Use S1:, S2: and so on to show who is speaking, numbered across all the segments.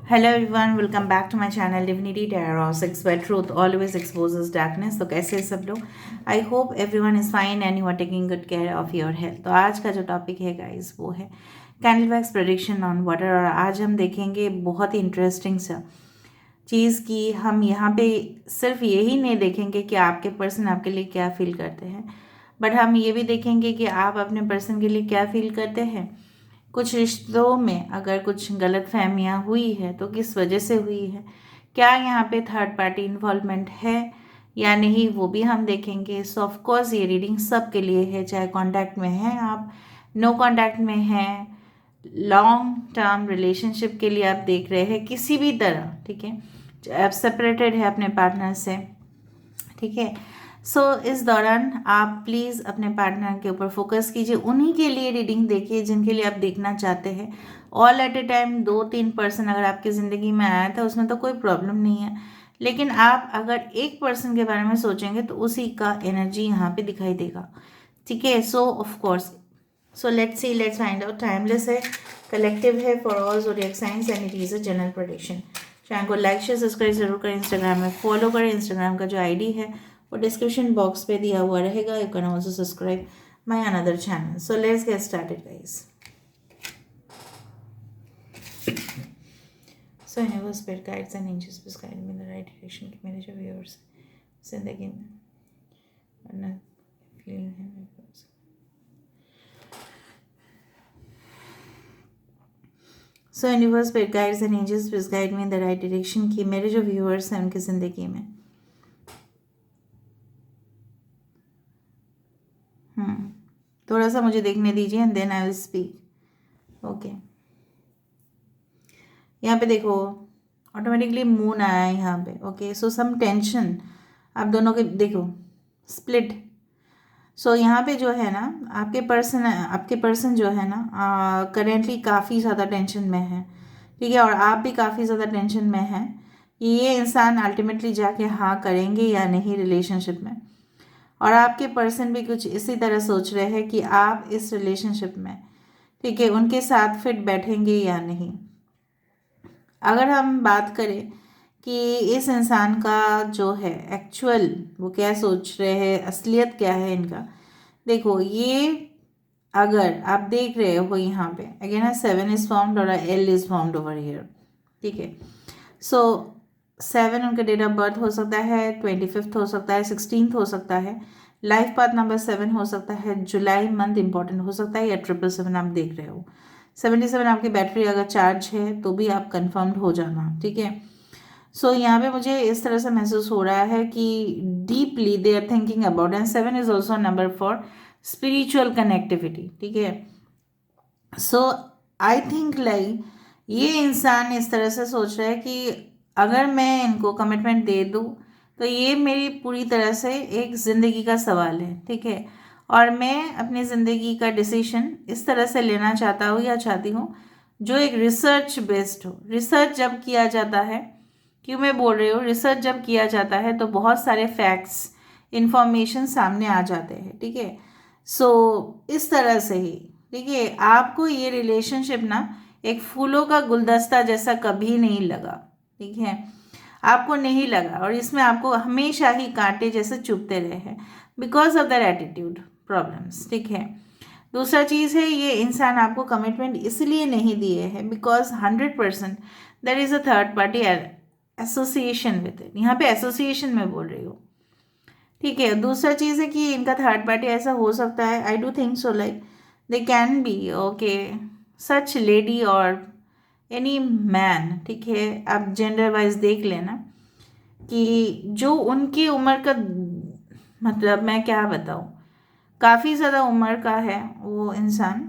S1: Hello everyone, welcome back to my channel Divinity Tarot six where truth always exposes darkness. तो कैसे हैं सब लोग? I hope everyone is fine and you are taking good care of your health. तो आज का जो topic है गाइस वो है candle wax prediction on water. और आज हम देखेंगे बहुत ही इंटरेस्टिंग सा चीज़ कि हम यहाँ पे सिर्फ यही नहीं देखेंगे कि आपके पर्सन आपके लिए क्या फील करते हैं, बट हम ये भी देखेंगे कि आप अपने पर्सन के लिए क्या फील करते हैं। कुछ रिश्तों में अगर कुछ गलत फहमियाँ हुई है तो किस वजह से हुई है, क्या यहाँ पे थर्ड पार्टी इन्वॉल्वमेंट है या नहीं, वो भी हम देखेंगे। सो ऑफ कोर्स ये रीडिंग सब के लिए है, चाहे कांटेक्ट में हैं आप, नो कांटेक्ट में हैं, लॉन्ग टर्म रिलेशनशिप के लिए आप देख रहे हैं किसी भी तरह, ठीक है, आप सेपरेटेड है अपने पार्टनर से, ठीक है। सो इस दौरान आप प्लीज़ अपने पार्टनर के ऊपर फोकस कीजिए, उन्हीं के लिए रीडिंग देखिए जिनके लिए आप देखना चाहते हैं। All at A time 2-3 person अगर आपकी ज़िंदगी में आया था उसमें तो कोई प्रॉब्लम नहीं है, लेकिन आप अगर एक पर्सन के बारे में सोचेंगे तो उसी का एनर्जी यहाँ पे दिखाई देगा, ठीक है। सो of course, so let's find out. Timeless है, कलेक्टिव है, for all zodiac science and it is a general prediction. Channel को लाइक शेयर सब्सक्राइब जरूर करें, इंस्टाग्राम में फॉलो करें। इंस्टाग्राम का जो आईडी है वो डिस्क्रिप्शन बॉक्स पे दिया हुआ रहेगा। You can also subscribe my another channel. So let's get started guys. So universe, spirit guides and angels please guide me in the right direction कि मेरे जो व्यूअर्स जिंदगी में वरना फील है। So universe, spirit guides and angels please guide me in the right direction कि मेरे जो व्यूअर्स हैं उनकी ज़िंदगी में थोड़ा सा मुझे देखने दीजिए and then I will speak. Okay, यहाँ पे देखो ऑटोमेटिकली मून आया है यहाँ पे। ओके, सो सम टेंशन आप दोनों के, देखो स्प्लिट। सो यहाँ पे जो है ना आपके पर्सन जो है ना करेंटली काफ़ी ज़्यादा टेंशन में है, ठीक है, और आप भी काफ़ी ज़्यादा टेंशन में हैं कि ये इंसान अल्टीमेटली जाके हाँ करेंगे या नहीं रिलेशनशिप में। और आपके पर्सन भी कुछ इसी तरह सोच रहे हैं कि आप इस रिलेशनशिप में, ठीक है, उनके साथ फिट बैठेंगे या नहीं। अगर हम बात करें कि इस इंसान का जो है एक्चुअल वो क्या सोच रहे हैं, असलियत क्या है इनका, देखो ये अगर आप देख रहे हो यहाँ पे अगेन 7 इज फाउंड और L is found over here, ठीक है। सो 7 उनका डेट ऑफ बर्थ हो सकता है, 25 हो सकता है, 16 हो सकता है, लाइफ पाथ नंबर 7 हो सकता है, जुलाई मंथ इंपॉर्टेंट हो सकता है, या 777 आप देख रहे हो। 77 आपकी बैटरी अगर चार्ज है तो भी आप कन्फर्म्ड हो जाना, ठीक है। सो यहाँ पे मुझे इस तरह से महसूस हो रहा है कि deeply they are thinking about, and 7 is also number for spiritual connectivity, ठीक है। सो आई थिंक लाइक ये इंसान इस तरह से सोच रहा है कि अगर मैं इनको कमिटमेंट दे दूँ तो ये मेरी पूरी तरह से एक ज़िंदगी का सवाल है, ठीक है, और मैं अपनी ज़िंदगी का डिसीजन इस तरह से लेना चाहता हूँ या चाहती हूँ जो एक रिसर्च बेस्ड हो। रिसर्च जब किया जाता है, क्यों मैं बोल रही हूँ, रिसर्च जब किया जाता है तो बहुत सारे फैक्ट्स इंफॉर्मेशन सामने आ जाते हैं, ठीक है। सो इस तरह से ही, ठीक है, आपको ये रिलेशनशिप ना एक फूलों का गुलदस्ता जैसा कभी नहीं लगा, ठीक है, आपको नहीं लगा, और इसमें आपको हमेशा ही कांटे जैसे चुभते रहे हैं because of their attitude problems, ठीक है। दूसरा चीज़ है, ये इंसान आपको कमिटमेंट इसलिए नहीं दिए हैं because 100% there is a third party association with it. यहाँ पे एसोसिएशन में बोल रही हूँ, ठीक है। दूसरा चीज़ है कि इनका थर्ड पार्टी ऐसा हो सकता है, I do think so, like they can be okay such lady और एनी मैन, ठीक है, आप जेंडर वाइज देख लेना कि जो उनकी उम्र का, मतलब मैं क्या बताऊँ, काफ़ी ज़्यादा उम्र का है वो इंसान।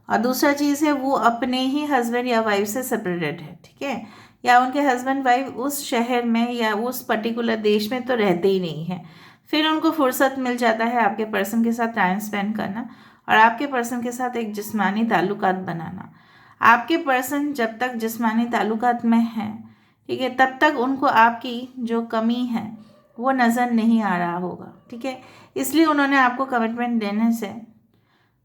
S1: और दूसरा चीज़ है वो अपने ही हस्बैंड या वाइफ से सेपरेटेड है, ठीक है, या उनके हस्बैंड वाइफ उस शहर में या उस पर्टिकुलर देश में तो रहते ही नहीं हैं, फिर उनको फुर्सत मिल जाता है आपके पर्सन के साथ टाइम स्पेंड करना और आपके पर्सन के साथ एक जिस्मानी ताल्लुकात बनाना। आपके पर्सन जब तक जिस्मानी ताल्लुकात में हैं, ठीक है, तब तक उनको आपकी जो कमी है वो नज़र नहीं आ रहा होगा, ठीक है, इसलिए उन्होंने आपको कमिटमेंट देने से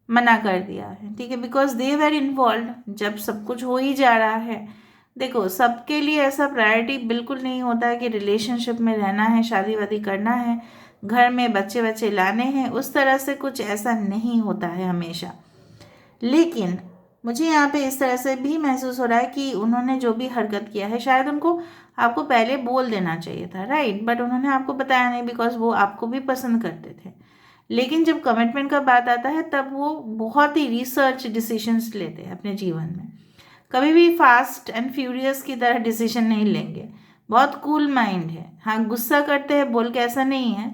S1: मना कर दिया है, ठीक है, बिकॉज दे वेर इन्वॉल्व। जब सब कुछ हो ही जा रहा है देखो, सबके लिए ऐसा प्रायोरिटी बिल्कुल नहीं होता है कि रिलेशनशिप में रहना है, शादी वादी करना है, घर में बच्चे बच्चे लाने हैं, उस तरह से कुछ ऐसा नहीं होता है हमेशा। लेकिन मुझे यहाँ पे इस तरह से भी महसूस हो रहा है कि उन्होंने जो भी हरकत किया है, शायद उनको आपको पहले बोल देना चाहिए था, राइट, बट उन्होंने आपको बताया नहीं, बिकॉज वो आपको भी पसंद करते थे। लेकिन जब कमिटमेंट का बात आता है, तब वो बहुत ही रिसर्च डिसीजंस लेते हैं अपने जीवन में। कभी भी फास्ट एंड फ्यूरियस की तरह डिसीजन नहीं लेंगे। बहुत कूल माइंड है। हाँ, गुस्सा करते हैं बोल के ऐसा नहीं है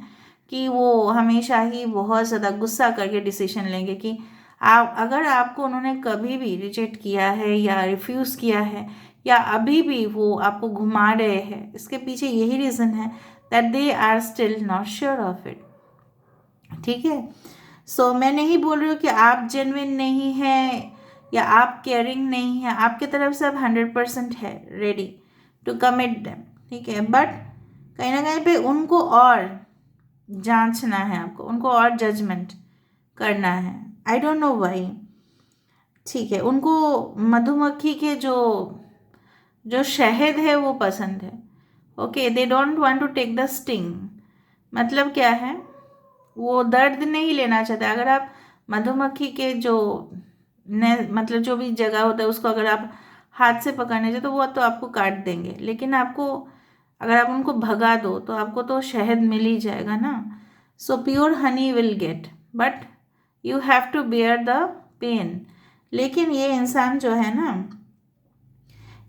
S1: कि वो हमेशा ही बहुत ज़्यादा गुस्सा करके डिसीजन लेंगे। कि आप, अगर आपको उन्होंने कभी भी रिजेक्ट किया है या रिफ्यूज़ किया है या अभी भी वो आपको घुमा रहे हैं, इसके पीछे यही रीज़न है that they are still not sure of it. ठीक है। सो मैं नहीं बोल रही हूँ कि आप जेन्युइन नहीं हैं या आप केयरिंग नहीं है, आपकी तरफ से अब 100% है रेडी टू कमिट देम। ठीक है, बट कहीं ना कहीं पे उनको और जांचना है, आपको उनको और जजमेंट करना है। I don't know why. ठीक है, उनको मधुमक्खी के जो जो शहद है वो पसंद है। Okay, they don't want to take the sting. मतलब क्या है, वो दर्द नहीं लेना चाहता। अगर आप मधुमक्खी के जो मतलब जो भी जगह होता है उसको अगर आप हाथ से पकड़ने जाए तो वो तो आपको काट देंगे, लेकिन आपको अगर आप उनको भगा दो तो आपको तो शहद मिल ही जाएगा ना। So pure honey will get, but you have to bear the pain. लेकिन ये इंसान जो है ना,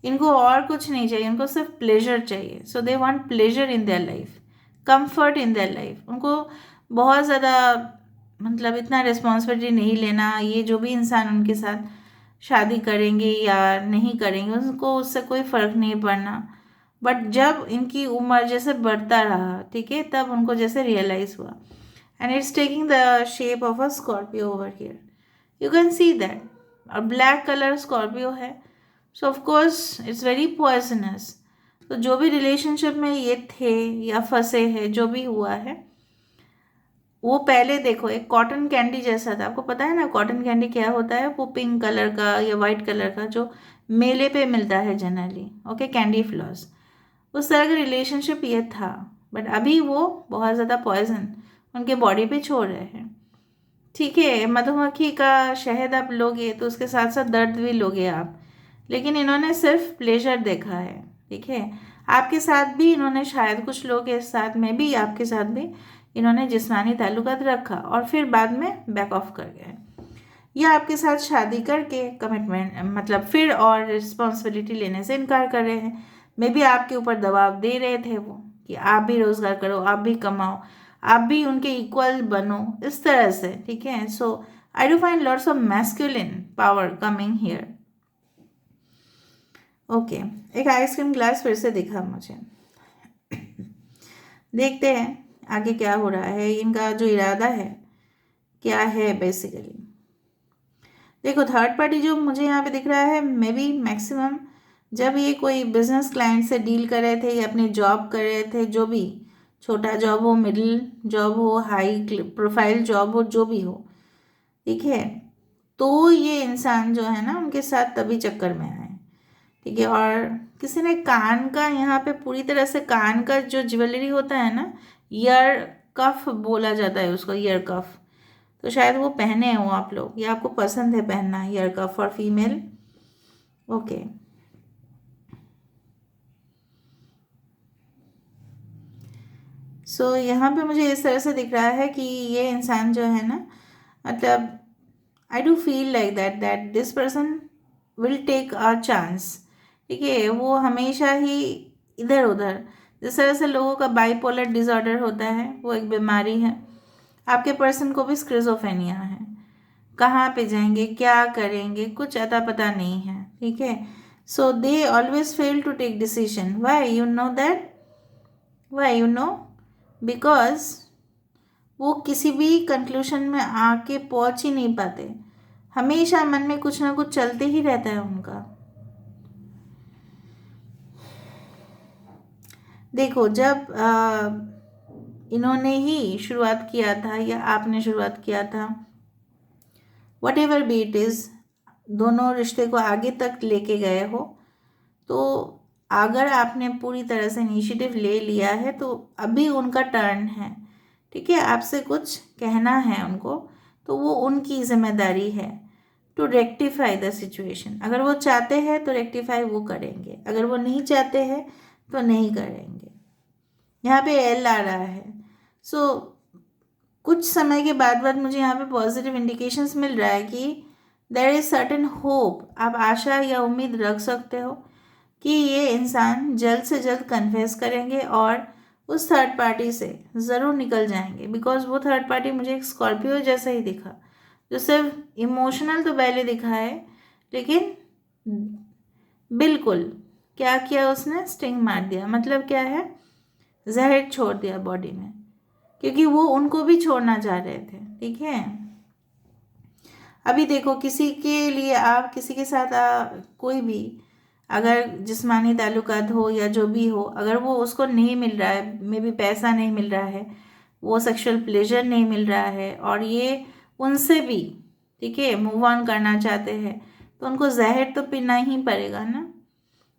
S1: इनको और कुछ नहीं चाहिए, इनको सिर्फ प्लेजर चाहिए। So they want pleasure in their life, comfort in their life. उनको बहुत ज़्यादा मतलब इतना रिस्पॉन्सिबिलिटी नहीं लेना। ये जो भी इंसान उनके साथ शादी करेंगे या नहीं करेंगे उनको उससे कोई फ़र्क नहीं पड़ना। बट जब इनकी उम्र जैसे बढ़ता रहा, ठीक है, तब उनको जैसे रियलाइज़ हुआ, and it's taking the shape of a Scorpio over here, you can see that. और ब्लैक कलर स्कॉर्पियो है, सो of course it's very poisonous. तो जो भी रिलेशनशिप में ये थे या फंसे हैं, जो भी हुआ है, वो पहले देखो एक कॉटन कैंडी जैसा था। आपको पता है ना कॉटन कैंडी क्या होता है? वो पिंक कलर का या वाइट कलर का जो मेले पे मिलता है जनरली, ओके, कैंडी फ्लॉस। उस तरह का रिलेशनशिप ये था, बट अभी वो बहुत ज़्यादा पॉइजन उनके बॉडी पे छोड़ रहे हैं। ठीक है, मधुमक्खी का शहद आप लोगे तो उसके साथ साथ दर्द भी लोगे आप, लेकिन इन्होंने सिर्फ प्लेजर देखा है। ठीक है, आपके साथ भी इन्होंने, शायद कुछ लोग के साथ में भी, आपके साथ भी इन्होंने जिस्मानी ताल्लुकात रखा और फिर बाद में बैक ऑफ कर गए, या आपके साथ शादी करके कमिटमेंट मतलब फिर और रिस्पॉन्सिबिलिटी लेने से इनकार कर रहे हैं। मे बी आपके ऊपर दबाव दे रहे थे वो कि आप भी रोज़गार करो, आप भी कमाओ, आप भी उनके इक्वल बनो, इस तरह से। ठीक है, so I do find lots of masculine power coming here. Okay, एक आइसक्रीम ग्लास फिर से दिखा मुझे। देखते हैं आगे क्या हो रहा है, इनका जो इरादा है क्या है बेसिकली। देखो, थर्ड पार्टी जो मुझे यहाँ पे दिख रहा है, मे बी मैक्सिमम जब ये कोई बिजनेस क्लाइंट से डील कर रहे थे या अपनी जॉब कर रहे थे, जो भी, छोटा जॉब हो, मिडिल जॉब हो, हाई प्रोफाइल जॉब हो, जो भी हो, ठीक है, तो ये इंसान जो है ना उनके साथ तभी चक्कर में आए। ठीक है, और किसी ने कान का, यहाँ पे पूरी तरह से कान का जो ज्वेलरी होता है ना, ईयर कफ बोला जाता है उसको, ईयर कफ, तो शायद वो पहने हो आप लोग, या आपको पसंद है पहनना ear cuff for female. Okay, so यहाँ पे मुझे इस तरह से दिख रहा है कि ये इंसान जो है ना, मतलब I do feel like that this person will take a chance. ठीक है, वो हमेशा ही इधर उधर, जिस तरह से लोगों का बाइपोलर डिसऑर्डर होता है, वो एक बीमारी है, आपके पर्सन को भी स्क्रिजोफेनिया है। कहाँ पे जाएंगे, क्या करेंगे, कुछ अता पता नहीं है। ठीक है, so they always fail to take decision. Why you know that? Why you know? Because वो किसी भी कंक्लूशन में आके पहुंच ही नहीं पाते। हमेशा मन में कुछ ना कुछ चलते ही रहता है उनका। देखो, जब इन्होंने ही शुरुआत किया था या आपने शुरुआत किया था, what ever be it is, दोनों रिश्ते को आगे तक लेके गए हो, तो अगर आपने पूरी तरह से इनिशिएटिव ले लिया है तो अभी उनका टर्न है, ठीक है। आपसे कुछ कहना है उनको, तो वो उनकी जिम्मेदारी है टू रेक्टिफाई द सिचुएशन। अगर वो चाहते हैं तो रेक्टिफाई वो करेंगे, अगर वो नहीं चाहते हैं तो नहीं करेंगे। यहाँ पे एल आ रहा है। सो कुछ समय के बाद मुझे यहाँ पे पॉजिटिव इंडिकेशंस मिल रहा है कि देयर इज सर्टेन होप। आप आशा या उम्मीद रख सकते हो कि ये इंसान जल्द से जल्द कन्फेस करेंगे और उस थर्ड पार्टी से ज़रूर निकल जाएंगे। बिकॉज वो थर्ड पार्टी मुझे एक स्कॉर्पियो जैसा ही दिखा, जो सिर्फ इमोशनल तो पहले दिखा है, लेकिन बिल्कुल क्या किया उसने, स्टिंग मार दिया। मतलब क्या है, जहर छोड़ दिया बॉडी में, क्योंकि वो उनको भी छोड़ना चाह रहे थे, ठीक है। अभी देखो, किसी के लिए आप किसी के साथ कोई भी अगर जिस्मानी ताल्लुकात हो या जो भी हो, अगर वो उसको नहीं मिल रहा है, मे बी पैसा नहीं मिल रहा है, वो सेक्सुअल प्लेजर नहीं मिल रहा है, और ये उनसे भी, ठीक है, मूव ऑन करना चाहते हैं, तो उनको जहर तो पीना ही पड़ेगा ना।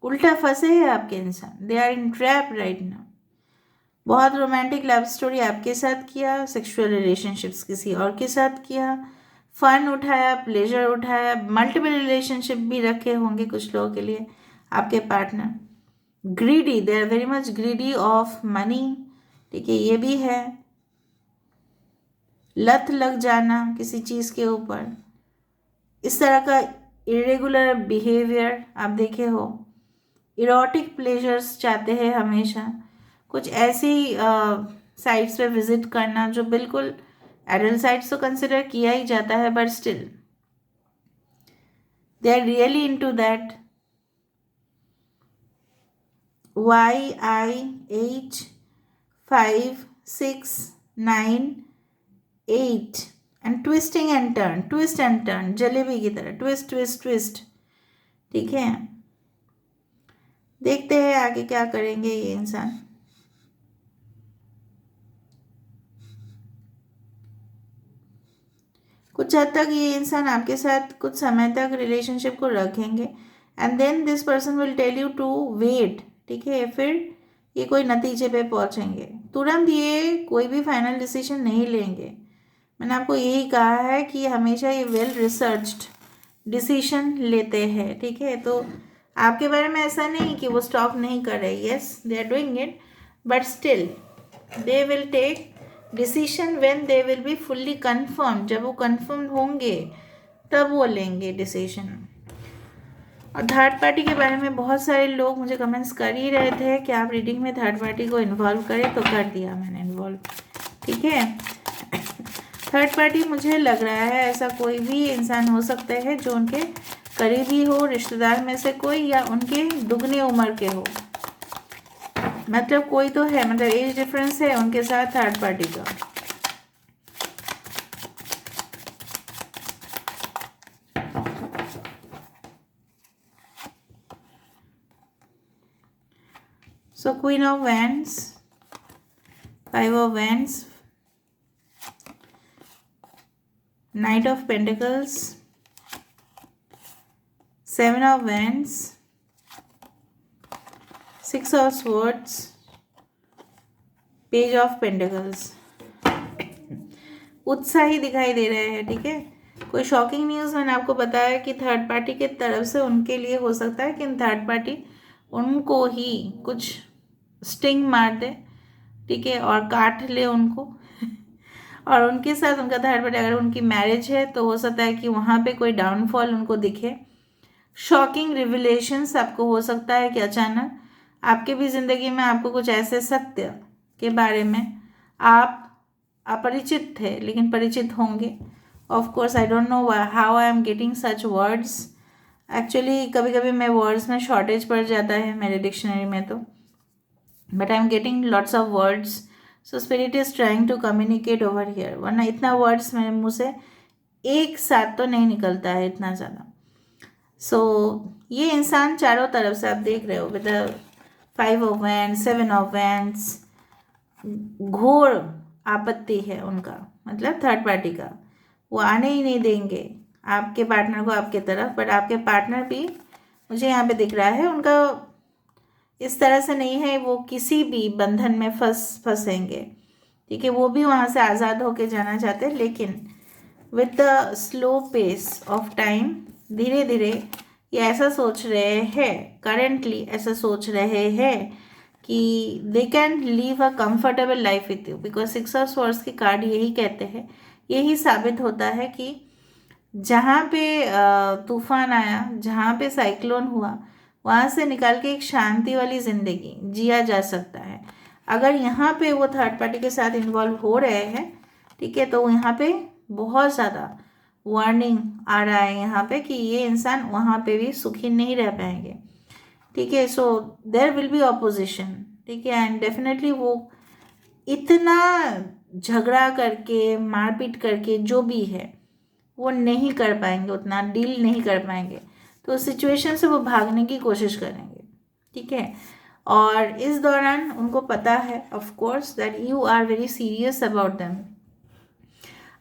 S1: उल्टा फंसे हैं आपके इंसान, they are in trap right now. बहुत रोमांटिक लव स्टोरी आपके साथ किया, सेक्सुअल रिलेशनशिप्स किसी और के साथ किया, फन उठाया, प्लेजर उठाया, मल्टीपल रिलेशनशिप भी रखे होंगे कुछ लोगों के लिए आपके partner. Greedy, they are very much greedy of money, ठीक है, ये भी है। लत लग जाना किसी चीज़ के ऊपर, इस तरह का इरेगुलर बिहेवियर आप देखे हो। इरोटिक प्लेजर्स चाहते हैं हमेशा, कुछ ऐसी साइट्स पे विजिट करना जो बिल्कुल एडल्ट साइट्स तो कंसिडर किया ही जाता है, but still they are really into that. YIH 5 6 9 8 and twisting and turn, twist and turn, jalebi की तरह ट्विस्ट ट्विस्ट ट्विस्ट, ठीक है। देखते हैं आगे क्या करेंगे ये इंसान। कुछ हद तक ये इंसान आपके साथ कुछ समय तक रिलेशनशिप को रखेंगे, and then this person will tell you to wait, ठीक है। फिर ये कोई नतीजे पे पहुंचेंगे, तुरंत ये कोई भी फाइनल डिसीजन नहीं लेंगे। मैंने आपको यही कहा है कि हमेशा ये वेल रिसर्च्ड डिसीजन लेते हैं, ठीक है। तो आपके बारे में ऐसा नहीं कि वो स्टॉप नहीं कर रहे, yes they are doing it, but still they will take decision when they will be fully confirm. जब वो कन्फर्म होंगे तब वो लेंगे डिसीजन। और थर्ड पार्टी के बारे में बहुत सारे लोग मुझे कमेंट्स कर ही रहे थे कि आप रीडिंग में थर्ड पार्टी को इन्वॉल्व करें, तो कर दिया मैंने इन्वॉल्व, ठीक है। थर्ड पार्टी मुझे लग रहा है ऐसा कोई भी इंसान हो सकता है जो उनके करीबी हो, रिश्तेदार में से कोई, या उनके दुगनी उम्र के हो। मतलब कोई तो है, मतलब एज डिफरेंस है उनके साथ थर्ड पार्टी का। सो queen of wands, 5 of wands, night of pentacles, 7 of wands, 6 of swords, page of pentacles. उत्साही दिखाई दे रहे हैं, ठीक है। कोई शॉकिंग न्यूज़ मैंने आपको बताया कि थर्ड पार्टी के तरफ से उनके लिए हो सकता है कि थर्ड पार्टी उनको ही कुछ स्टिंग मार दे, ठीक है, और काट ले उनको और उनके साथ उनका थर्ड पार्टी, अगर उनकी मैरिज है तो हो सकता है कि वहाँ पे कोई डाउनफॉल उनको दिखे। शॉकिंग रिविलेशंस आपको हो सकता है कि अचानक आपके भी ज़िंदगी में आपको कुछ ऐसे सत्य के बारे में आप अपरिचित थे लेकिन परिचित होंगे। Of course I don't know how I am getting such words. Actually कभी कभी मैं वर्ड्स में शॉर्टेज पड़ जाता है मेरे डिक्शनरी में, तो but I am getting lots of words, so spirit is trying to communicate over here. वरना इतना वर्ड्स मेरे मुँह से एक साथ तो नहीं निकलता है इतना ज़्यादा। सो ये इंसान चारों तरफ से आप देख रहे हो with 5 of wands, 7 of wands, घोर आपत्ति है उनका, मतलब थर्ड पार्टी का। वो आने ही नहीं देंगे आपके पार्टनर को आपके तरफ, बट आपके पार्टनर भी मुझे यहाँ पे दिख रहा है उनका इस तरह से नहीं है वो किसी भी बंधन में फंसेंगे, ठीक है। वो भी वहाँ से आज़ाद होके जाना चाहते हैं, लेकिन with the slow pace of time, धीरे धीरे ये ऐसा सोच रहे हैं, करेंटली ऐसा सोच रहे हैं कि they can leave a comfortable life with you, because 6 of swords की कार्ड यही कहते हैं, यही साबित होता है कि जहाँ पे तूफान आया, जहाँ पे साइक्लोन हुआ, वहाँ से निकाल के एक शांति वाली ज़िंदगी जिया जा सकता है। अगर यहाँ पे वो थर्ड पार्टी के साथ इन्वॉल्व हो रहे हैं, ठीक है, तो यहाँ पे बहुत ज़्यादा वार्निंग आ रहा है यहाँ पे कि ये इंसान वहाँ पे भी सुखी नहीं रह पाएंगे, ठीक है। So there will be opposition, ठीक है, एंड डेफिनेटली वो इतना झगड़ा करके, मारपीट करके जो भी है वो नहीं कर पाएंगे, उतना डील नहीं कर पाएंगे, तो उस सिचुएशन से वो भागने की कोशिश करेंगे, ठीक है। और इस दौरान उनको पता है of course that you are very serious about them,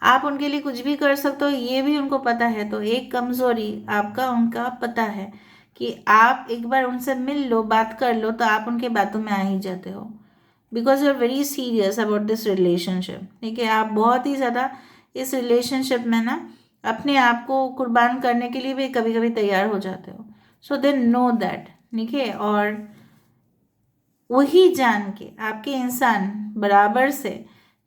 S1: आप उनके लिए कुछ भी कर सकते हो, ये भी उनको पता है। तो एक कमज़ोरी आपका उनका पता है कि आप एक बार उनसे मिल लो, बात कर लो, तो आप उनके बातों में आ ही जाते हो, because you are very serious about this relationship, ठीक है। आप बहुत ही ज़्यादा इस रिलेशनशिप में ना अपने आप को कुर्बान करने के लिए भी कभी कभी तैयार हो जाते हो। सो दे नो दैट, ठीक है। और वही जान के आपके इंसान बराबर से,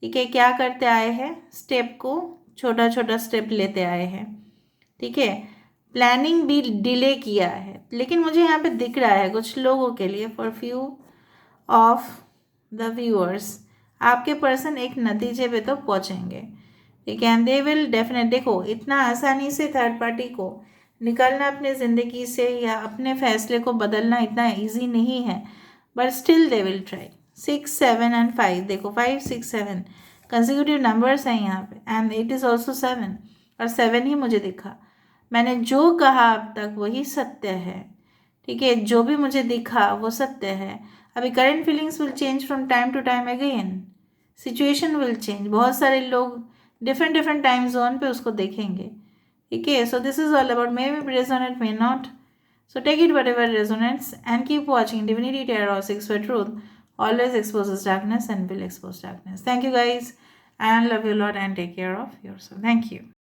S1: ठीक है, क्या करते आए हैं, स्टेप को छोटा छोटा स्टेप लेते आए हैं, ठीक है। प्लानिंग भी डिले किया है, लेकिन मुझे यहाँ पे दिख रहा है कुछ लोगों के लिए, for few of the viewers, आपके पर्सन एक नतीजे पे तो पहुँचेंगे, ठीक है। एंड दे विल डेफिनेट, देखो इतना आसानी से थर्ड पार्टी को निकालना अपने ज़िंदगी से या अपने फैसले को बदलना इतना ईजी नहीं है, but still they will try. 6, 7 and 5, देखो 5, 6, 7 कंसेक्यूटिव नंबर्स हैं यहाँ पे, एंड इट इज़ ऑल्सो 7, और 7 ही मुझे दिखा। मैंने जो कहा अब तक वही सत्य है, ठीक है, जो भी मुझे दिखा वो सत्य है। अभी current feelings will change from time to time again, situation will change, बहुत सारे लोग डिफरेंट डिफरेंट टाइम जोन पे उसको देखेंगे, ठीक है। So this is all about, may be resonate, may not, so take it whatever resonates and keep watching Divinity Tarot 6 for Truth. Always exposes darkness and will expose darkness. Thank you guys and love you a lot and take care of yourself. Thank you.